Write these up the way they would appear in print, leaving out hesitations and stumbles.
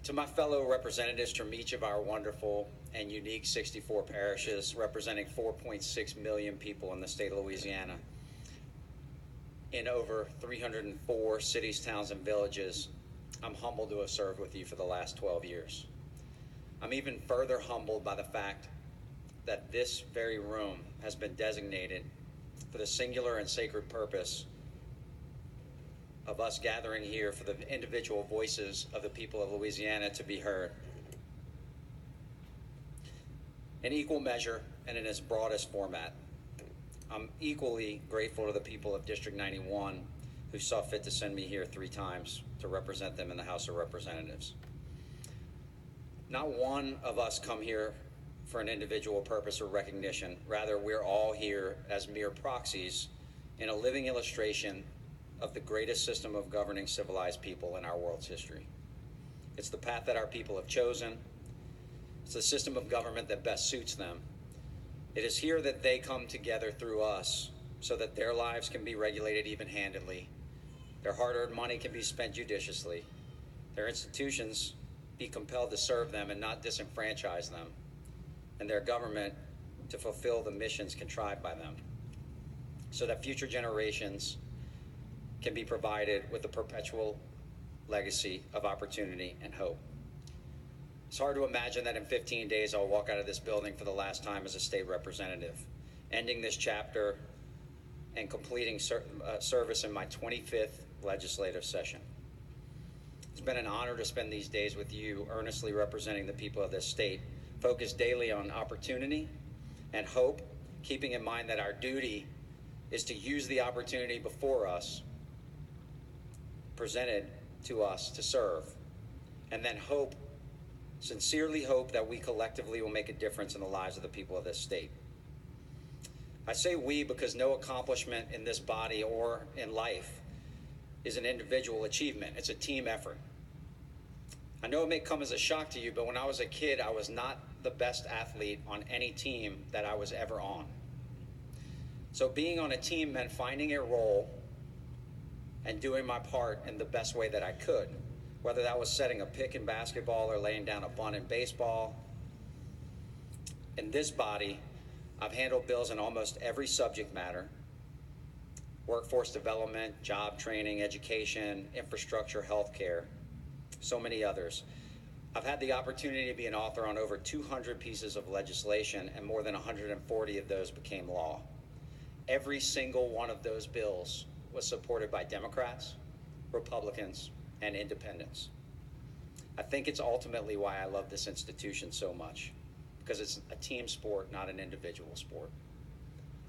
To my fellow representatives from each of our wonderful and unique 64 parishes representing 4.6 million people in the state of Louisiana, in over 304 cities, towns, and villages, I'm humbled to have served with you for the last 12 years. I'm even further humbled by the fact that this very room has been designated for the singular and sacred purpose of us gathering here for the individual voices of the people of Louisiana to be heard. In equal measure and in its broadest format, I'm equally grateful to the people of District 91 who saw fit to send me here 3 times to represent them in the House of Representatives. Not one of us come here for an individual purpose or recognition. Rather, we're all here as mere proxies in a living illustration of the greatest system of governing civilized people in our world's history. It's the path that our people have chosen. It's the system of government that best suits them. It is here that they come together through us so that their lives can be regulated even-handedly, their hard-earned money can be spent judiciously, their institutions be compelled to serve them and not disenfranchise them, and their government to fulfill the missions contrived by them, so that future generations can be provided with a perpetual legacy of opportunity and hope. It's hard to imagine that in 15 days I'll walk out of this building for the last time as a state representative, ending this chapter and completing service in my 25th legislative session. It's been an honor to spend these days with you, earnestly representing the people of this state, focused daily on opportunity and hope, keeping in mind that our duty is to use the opportunity before us, presented to us to serve, and then hope, sincerely hope that we collectively will make a difference in the lives of the people of this state. I say we because no accomplishment in this body or in life is an individual achievement. It's a team effort. I know it may come as a shock to you, but when I was a kid, I was not the best athlete on any team that I was ever on. So being on a team meant finding a role and doing my part in the best way that I could, whether that was setting a pick in basketball or laying down a bunt in baseball. In this body, I've handled bills in almost every subject matter: workforce development, job training, education, infrastructure, healthcare, so many others. I've had the opportunity to be an author on over 200 pieces of legislation, and more than 140 of those became law. Every single one of those bills was supported by Democrats, Republicans, and independents. I think it's ultimately why I love this institution so much, because it's a team sport, not an individual sport.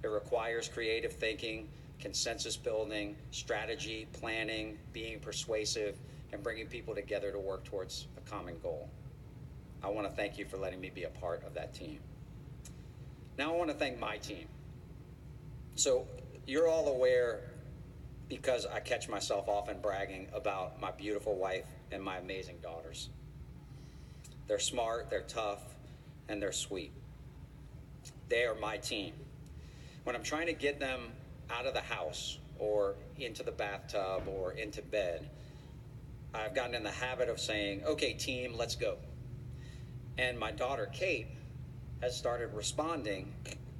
It requires creative thinking, consensus building, strategy, planning, being persuasive, and bringing people together to work towards a common goal. I want to thank you for letting me be a part of that team. Now I want to thank my team. So you're all aware, because I catch myself often bragging about my beautiful wife and my amazing daughters. They're smart, they're tough, and they're sweet. They are my team. When I'm trying to get them out of the house or into the bathtub or into bed, I've gotten in the habit of saying, "Okay, team, let's go." And my daughter, Kate, has started responding,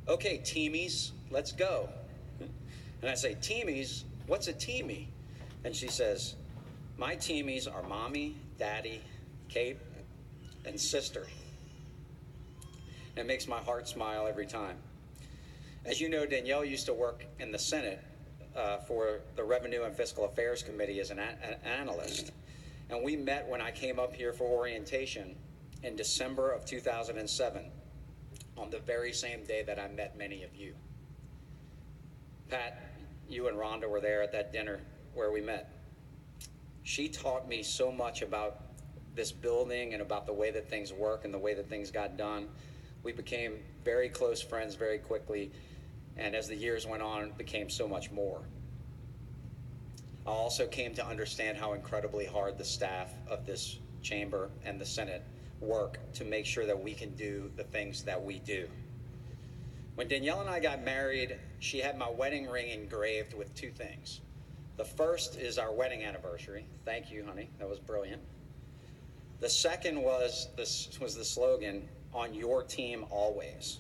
"Okay, teamies, let's go." And I say, "Teamies? What's a teamie?" And she says, "My teamies are mommy, daddy, Kate, and sister." And it makes my heart smile every time. As you know, Danielle used to work in the Senate for the Revenue and Fiscal Affairs Committee as an analyst. And we met when I came up here for orientation in December of 2007, on the very same day that I met many of you. Pat, you and Rhonda were there at that dinner where we met. She taught me so much about this building and about the way that things work and the way that things got done. We became very close friends very quickly, and as the years went on, it became so much more. I also came to understand how incredibly hard the staff of this chamber and the Senate work to make sure that we can do the things that we do. When Danielle and I got married, she had my wedding ring engraved with 2 things. The first is our wedding anniversary. Thank you, honey. That was brilliant. The second was the slogan, "On your team always."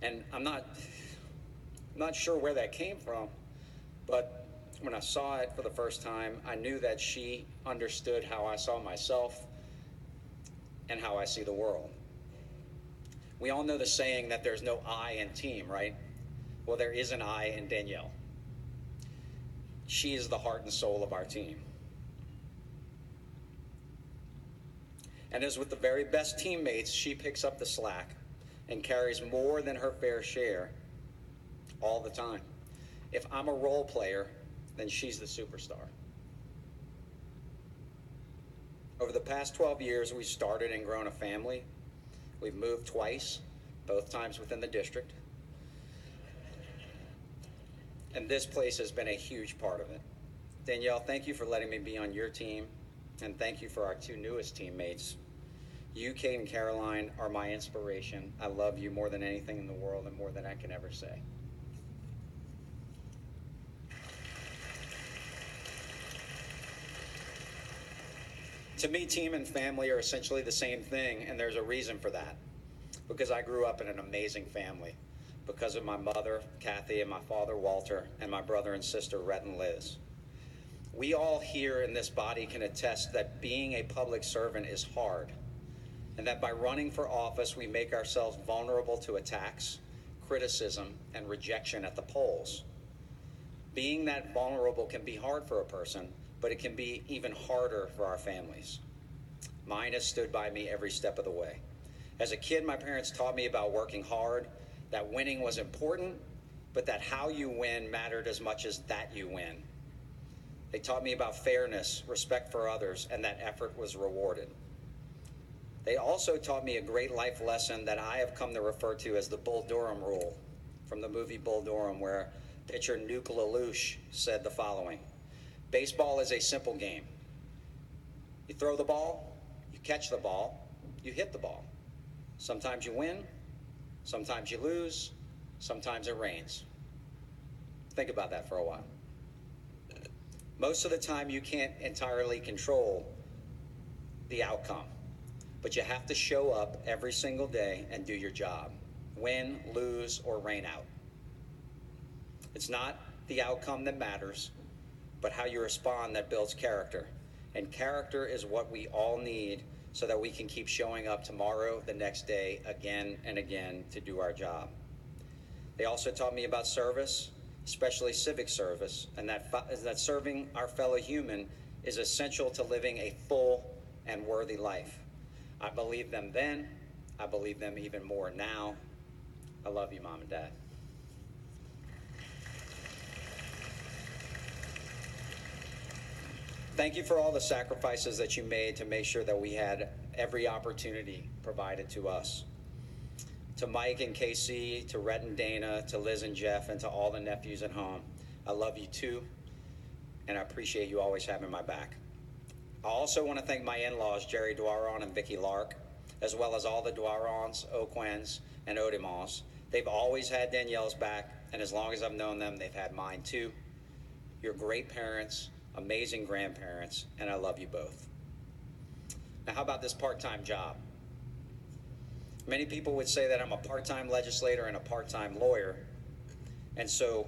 And I'm not sure where that came from, but when I saw it for the first time, I knew that she understood how I saw myself and how I see the world. We all know the saying that there's no I in team, right? Well, there is an I in Danielle. She is the heart and soul of our team. And as with the very best teammates, she picks up the slack and carries more than her fair share all the time. If I'm a role player, then she's the superstar. Over the past 12 years, we've started and grown a family. We've moved twice, both times within the district. And this place has been a huge part of it. Danielle, thank you for letting me be on your team, and thank you for our two newest teammates. You, Kate and Caroline, are my inspiration. I love you more than anything in the world and more than I can ever say. To me, team and family are essentially the same thing, and there's a reason for that. Because I grew up in an amazing family. Because of my mother, Kathy, and my father, Walter, and my brother and sister, Rhett and Liz. We all here in this body can attest that being a public servant is hard, and that by running for office, we make ourselves vulnerable to attacks, criticism, and rejection at the polls. Being that vulnerable can be hard for a person, but it can be even harder for our families. Mine has stood by me every step of the way. As a kid, my parents taught me about working hard, that winning was important, but that how you win mattered as much as that you win. They taught me about fairness, respect for others, and that effort was rewarded. They also taught me a great life lesson that I have come to refer to as the Bull Durham rule from the movie Bull Durham, where pitcher Nuke LaLoosh said the following: baseball is a simple game. You throw the ball, you catch the ball, you hit the ball. Sometimes you win, sometimes you lose, sometimes it rains. Think about that for a while. Most of the time you can't entirely control the outcome, but you have to show up every single day and do your job, win, lose, or rain out. It's not the outcome that matters, but how you respond that builds character. And character is what we all need so that we can keep showing up tomorrow, the next day, again and again to do our job. They also taught me about service, especially civic service, and that serving our fellow human is essential to living a full and worthy life. I believed them then. I believe them even more now. I love you, Mom and Dad. Thank you for all the sacrifices that you made to make sure that we had every opportunity provided to us. To Mike and KC, to Rhett and Dana, to Liz and Jeff, and to all the nephews at home, I love you too, and I appreciate you always having my back. I also want to thank my in-laws, Jerry Dwaron and Vicky Lark, as well as all the Dwarons, Oquens, and Odimons. They've always had Danielle's back, and as long as I've known them, they've had mine too. You're great parents, amazing grandparents, and I love you both. Now, how about this part-time job? Many people would say that I'm a part-time legislator and a part-time lawyer, and so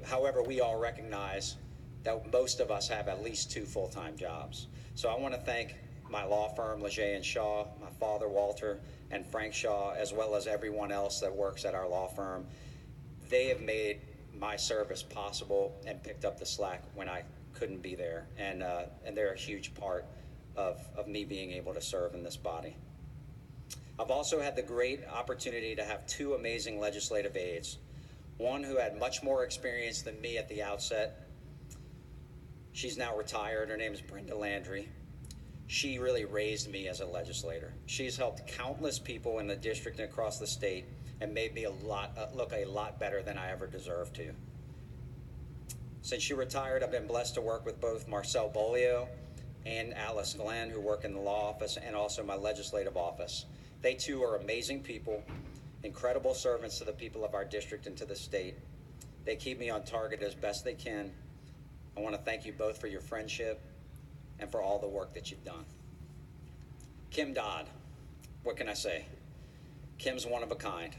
however, we all recognize that most of us have at least two full-time jobs. So I want to thank my law firm, Leger and Shaw, my father, Walter, and Frank Shaw, as well as everyone else that works at our law firm. They have made my service possible and picked up the slack when I couldn't be there, and they're a huge part of me being able to serve in this body. I've also had the great opportunity to have two amazing legislative aides, one who had much more experience than me at the outset. She's now retired. Her name is Brenda Landry. She really raised me as a legislator. She's helped countless people in the district and across the state and made me look a lot better than I ever deserved to. Since she retired, I've been blessed to work with both Marcel Bolio and Alice Glenn, who work in the law office and also my legislative office. They too are amazing people, incredible servants to the people of our district and to the state. They keep me on target as best they can. I want to thank you both for your friendship and for all the work that you've done. Kim Dodd, what can I say? Kim's one of a kind.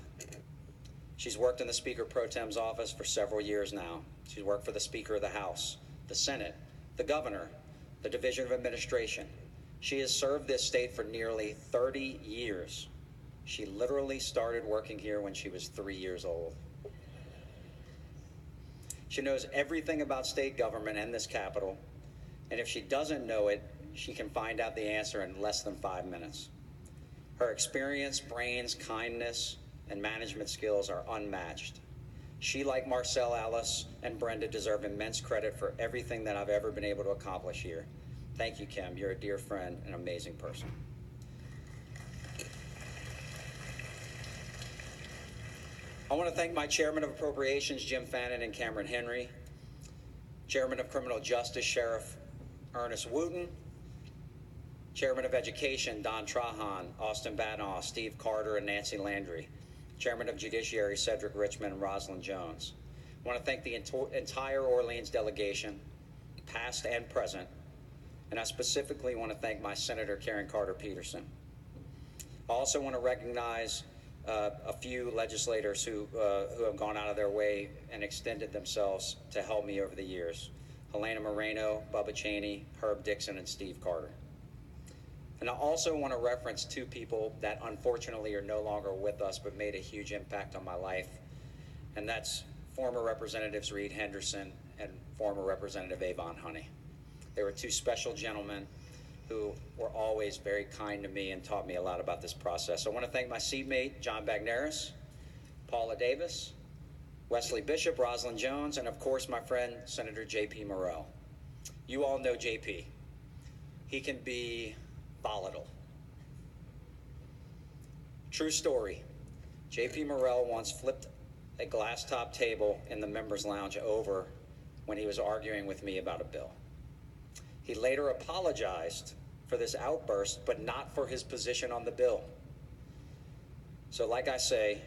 She's worked in the Speaker Pro Tem's office for several years now. She's worked for the Speaker of the House, the Senate, the Governor, the Division of Administration. She has served this state for nearly 30 years. She literally started working here when she was 3 years old. She knows everything about state government and this Capitol, and if she doesn't know it, she can find out the answer in less than 5 minutes. Her experience, brains, kindness, and management skills are unmatched. She, like Marcel Ellis and Brenda, deserve immense credit for everything that I've ever been able to accomplish here. Thank you, Kim. You're a dear friend and an amazing person. I want to thank my Chairman of Appropriations, Jim Fannin and Cameron Henry, Chairman of Criminal Justice, Sheriff Ernest Wooten, Chairman of Education, Don Trahan, Austin Badnaw, Steve Carter, and Nancy Landry, Chairman of Judiciary, Cedric Richmond and Rosalind Jones. I want to thank the entire Orleans delegation, past and present, and I specifically want to thank my Senator Karen Carter Peterson. I also want to recognize a few legislators who have gone out of their way and extended themselves to help me over the years. Helena Moreno, Bubba Cheney, Herb Dixon, and Steve Carter. And I also want to reference two people that unfortunately are no longer with us but made a huge impact on my life, and that's former Representatives Reed Henderson and former Representative Avon Honey. They were two special gentlemen who were always very kind to me and taught me a lot about this process. I want to thank my seatmate, John Bagneris, Paula Davis, Wesley Bishop, Rosalind Jones, and of course my friend, Senator J.P. Morrell. You all know J.P. He can be volatile. True story. J.P. Morrell once flipped a glass-top table in the members' lounge over when he was arguing with me about a bill. He later apologized for this outburst, but not for his position on the bill. So like I say,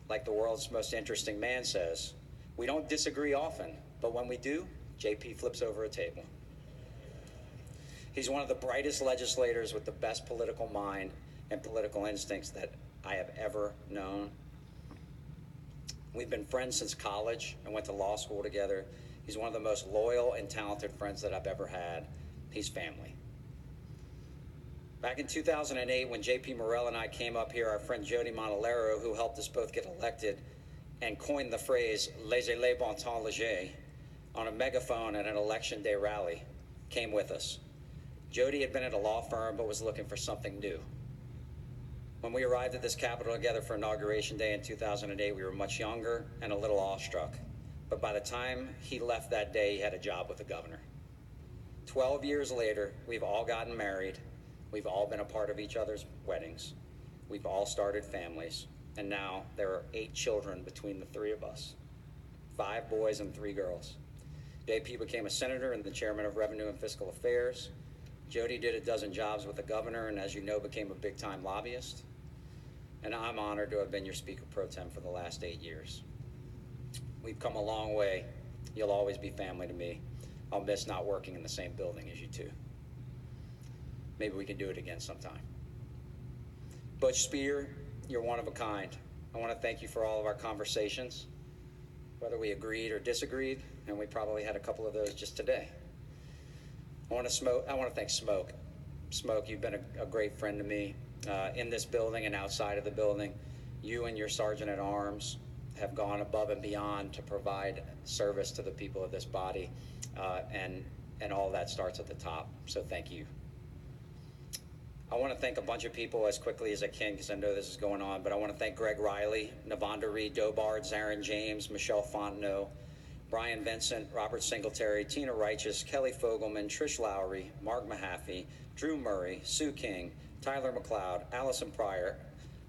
like the world's most interesting man says, we don't disagree often, but when we do, JP flips over a table. He's one of the brightest legislators with the best political mind and political instincts that I have ever known. We've been friends since college and went to law school together. He's one of the most loyal and talented friends that I've ever had. He's family. Back in 2008, when J.P. Morrell and I came up here, our friend Jody Montalero, who helped us both get elected and coined the phrase laissez-les bon temps léger on a megaphone at an election day rally, came with us. Jody had been at a law firm but was looking for something new. When we arrived at this Capitol together for Inauguration Day in 2008, we were much younger and a little awestruck. But by the time he left that day, he had a job with the governor. 12 years later, we've all gotten married. We've all been a part of each other's weddings. We've all started families. And now there are 8 children between the 3 of us, 5 boys and 3 girls. JP became a senator and the chairman of Revenue and Fiscal Affairs. Jody did a dozen jobs with the governor and, as you know, became a big-time lobbyist. And I'm honored to have been your Speaker Pro Tem for the last 8 years. We've come a long way. You'll always be family to me. I'll miss not working in the same building as you two. Maybe we can do it again sometime. Butch Spear, you're one of a kind. I want to thank you for all of our conversations, whether we agreed or disagreed, and we probably had a couple of those just today. I want to thank Smoke. Smoke, you've been a great friend to me in this building and outside of the building. You and your Sergeant at Arms have gone above and beyond to provide service to the people of this body, and all that starts at the top, so thank you. I want to thank a bunch of people as quickly as I can because I know this is going on, but I want to thank Greg Riley, Navonda Reed Dobard, Zarin James, Michelle Fontenot, Brian Vincent, Robert Singletary, Tina Righteous, Kelly Fogelman, Trish Lowry, Mark Mahaffey, Drew Murray, Sue King, Tyler McLeod, Allison Pryor,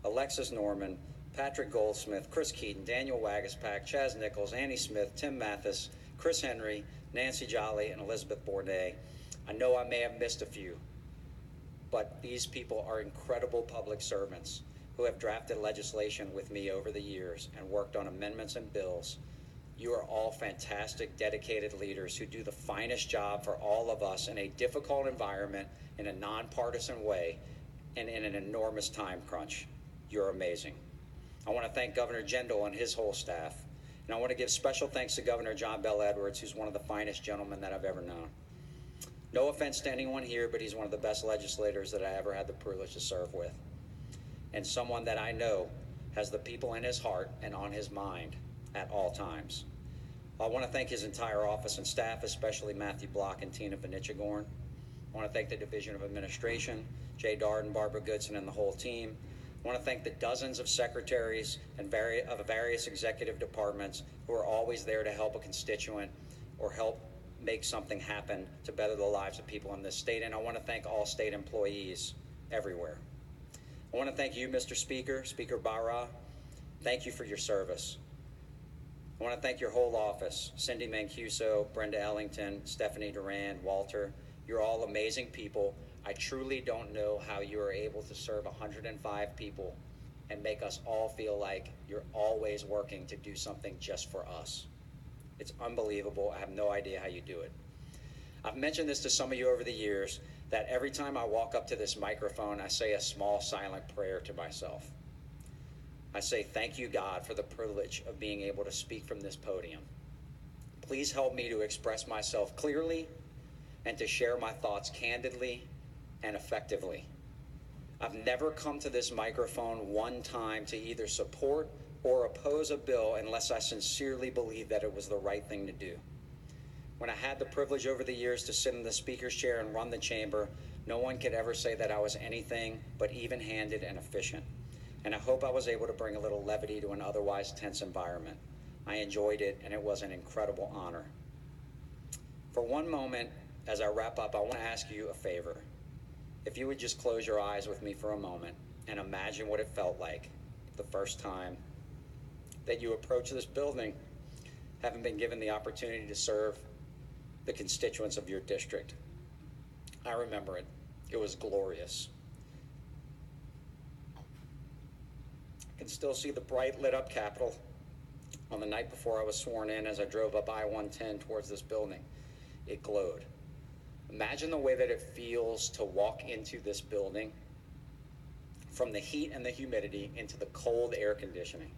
Alexis Norman, Patrick Goldsmith, Chris Keaton, Daniel Wagaspack, Chaz Nichols, Annie Smith, Tim Mathis, Chris Henry, Nancy Jolly, and Elizabeth Bournet. I know I may have missed a few, but these people are incredible public servants who have drafted legislation with me over the years and worked on amendments and bills You are all fantastic, dedicated leaders who do the finest job for all of us in a difficult environment, in a nonpartisan way, and in an enormous time crunch. You're amazing. I want to thank Governor Jindal and his whole staff. And I want to give special thanks to Governor John Bel Edwards, who's one of the finest gentlemen that I've ever known. No offense to anyone here, but he's one of the best legislators that I ever had the privilege to serve with. And someone that I know has the people in his heart and on his mind at all times. I want to thank his entire office and staff, especially Matthew Block and Tina Vanichagorn. I want to thank the Division of Administration, Jay Darden, Barbara Goodson, and the whole team. I want to thank the dozens of secretaries and of various executive departments who are always there to help a constituent or help make something happen to better the lives of people in this state. And I want to thank all state employees everywhere. I want to thank you, Mr. Speaker, Speaker Barra. Thank you for your service. I want to thank your whole office, Cindy Mancuso, Brenda Ellington, Stephanie Duran, Walter. You're all amazing people. I truly don't know how you are able to serve 105 people and make us all feel like you're always working to do something just for us. It's unbelievable. I have no idea how you do it. I've mentioned this to some of you over the years, that every time I walk up to this microphone, I say a small silent prayer to myself. I say, thank you, God, for the privilege of being able to speak from this podium. Please help me to express myself clearly and to share my thoughts candidly and effectively. I've never come to this microphone one time to either support or oppose a bill unless I sincerely believe that it was the right thing to do. When I had the privilege over the years to sit in the speaker's chair and run the chamber, no one could ever say that I was anything but even-handed and efficient. And I hope I was able to bring a little levity to an otherwise tense environment. I enjoyed it, and it was an incredible honor. For one moment, as I wrap up, I want to ask you a favor. If you would just close your eyes with me for a moment and imagine what it felt like the first time that you approached this building, having been given the opportunity to serve the constituents of your district. I remember it. It was glorious. I can still see the bright lit up Capitol on the night before I was sworn in as I drove up I-110 towards this building. It glowed. Imagine the way that it feels to walk into this building from the heat and the humidity into the cold air conditioning.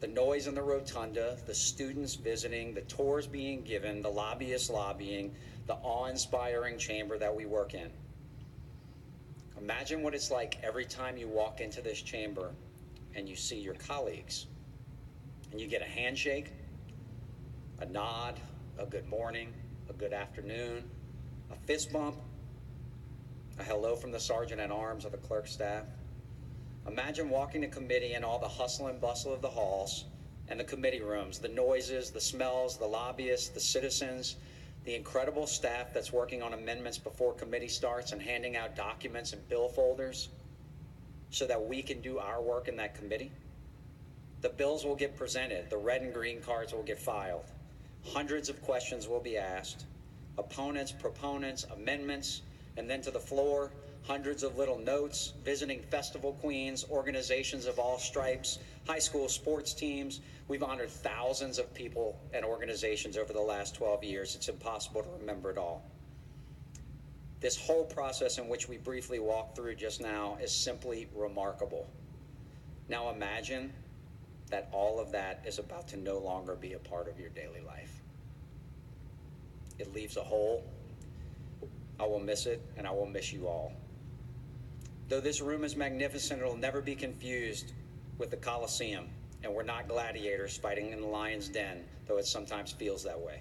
The noise in the rotunda, the students visiting, the tours being given, the lobbyists lobbying, the awe-inspiring chamber that we work in. Imagine what it's like every time you walk into this chamber and you see your colleagues and you get a handshake, a nod, a good morning, a good afternoon, a fist bump, a hello from the sergeant at arms or the clerk staff. Imagine walking to committee and all the hustle and bustle of the halls and the committee rooms, the noises, the smells, the lobbyists, the citizens, the incredible staff that's working on amendments before committee starts and handing out documents and bill folders so that we can do our work in that committee. The bills will get presented, the red and green cards will get filed. Hundreds of questions will be asked, opponents, proponents, amendments, and then to the floor, hundreds of little notes, visiting festival queens, organizations of all stripes, high school sports teams. We've honored thousands of people and organizations over the last 12 years. It's impossible to remember it all. This whole process in which we briefly walked through just now is simply remarkable. Now imagine that all of that is about to no longer be a part of your daily life. It leaves a hole. I will miss it, and I will miss you all. Though this room is magnificent, it'll never be confused with the Coliseum, and we're not gladiators fighting in the lion's den, though it sometimes feels that way.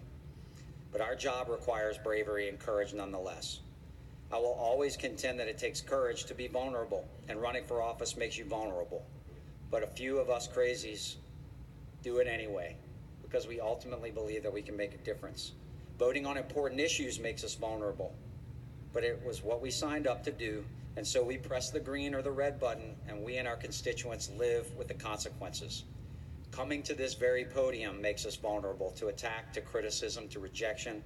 But our job requires bravery and courage nonetheless. I will always contend that it takes courage to be vulnerable, and running for office makes you vulnerable. But a few of us crazies do it anyway, because we ultimately believe that we can make a difference. Voting on important issues makes us vulnerable, but it was what we signed up to do, and so we press the green or the red button, and we and our constituents live with the consequences. Coming to this very podium makes us vulnerable to attack, to criticism, to rejection,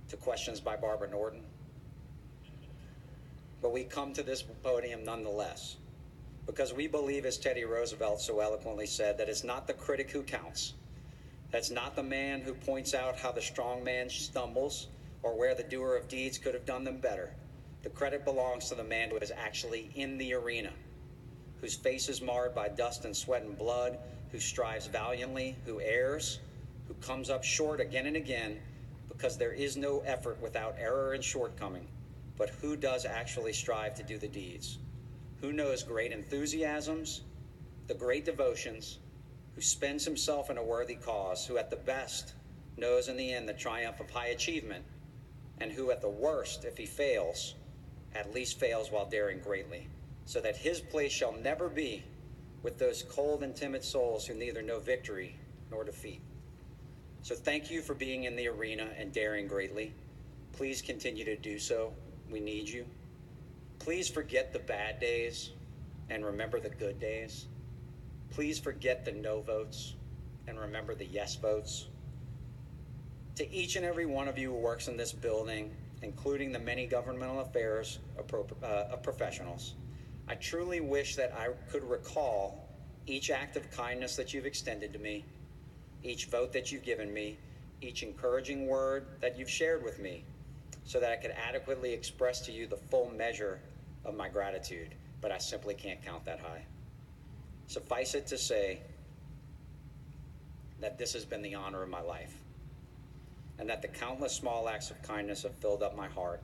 to questions by Barbara Norton. But we come to this podium nonetheless, because we believe, as Teddy Roosevelt so eloquently said, that it's not the critic who counts, That's not the man who points out how the strong man stumbles or where the doer of deeds could have done them better. The credit belongs to the man who is actually in the arena, whose face is marred by dust and sweat and blood, who strives valiantly, who errs, who comes up short again and again, because there is no effort without error and shortcoming, but who does actually strive to do the deeds, who knows great enthusiasms, the great devotions, who spends himself in a worthy cause, who at the best knows in the end the triumph of high achievement, and who at the worst, if he fails, at least fails while daring greatly, so that his place shall never be with those cold and timid souls who neither know victory nor defeat. So thank you for being in the arena and daring greatly. Please continue to do so. We need you. Please forget the bad days and remember the good days. Please forget the no votes and remember the yes votes. To each and every one of you who works in this building, including the many governmental affairs of professionals, I truly wish that I could recall each act of kindness that you've extended to me, each vote that you've given me, each encouraging word that you've shared with me, so that I could adequately express to you the full measure of my gratitude, but I simply can't count that high. Suffice it to say that this has been the honor of my life, and that the countless small acts of kindness have filled up my heart,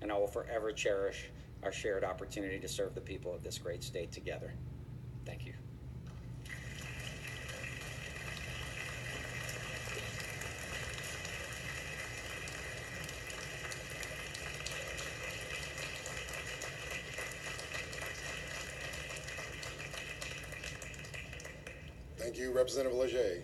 and I will forever cherish our shared opportunity to serve the people of this great state together. Thank you. Thank you, Representative Leger.